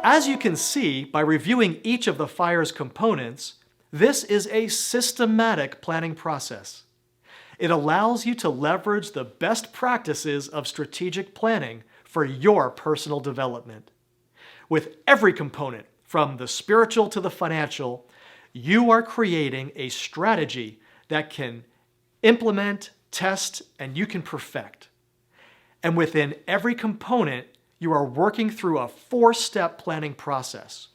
As you can see by reviewing each of the F.I.R.E.S components, this is a systematic planning process. It allows you to leverage the best practices of strategic planning for your personal development. With every component, from the spiritual to the financial, you are creating a strategy that can implement, test, and you can perfect. And within every component, you are working through a 4-step planning process.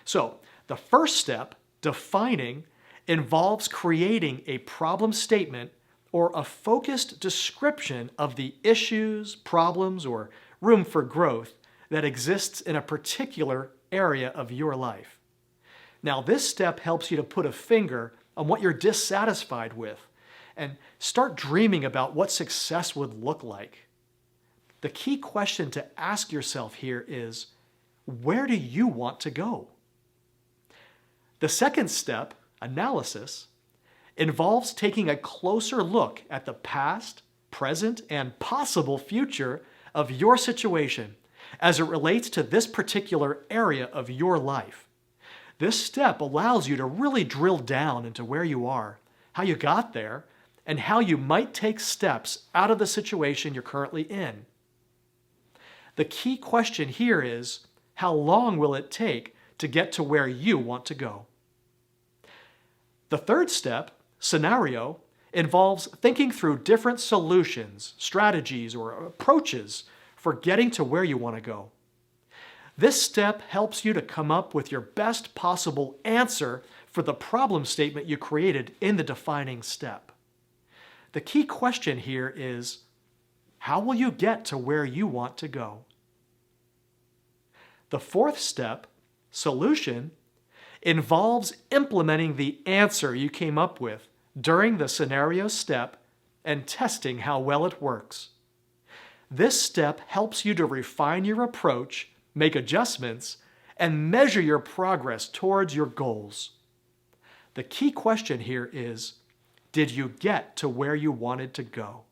So, the first step, defining, involves creating a problem statement or a focused description of the issues, problems, or room for growth that exists in a particular area of your life. Now, this step helps you to put a finger on what you're dissatisfied with and start dreaming about what success would look like. The key question to ask yourself here is, where do you want to go? The second step, analysis, involves taking a closer look at the past, present, and possible future of your situation as it relates to this particular area of your life. This step allows you to really drill down into where you are, how you got there, and how you might take steps out of the situation you're currently in. The key question here is, how long will it take to get to where you want to go? The third step, scenario, involves thinking through different solutions, strategies, or approaches for getting to where you want to go. This step helps you to come up with your best possible answer for the problem statement you created in the defining step. The key question here is, how will you get to where you want to go? The fourth step, solution, involves implementing the answer you came up with during the scenario step and testing how well it works. This step helps you to refine your approach, make adjustments, and measure your progress towards your goals. The key question here is, did you get to where you wanted to go?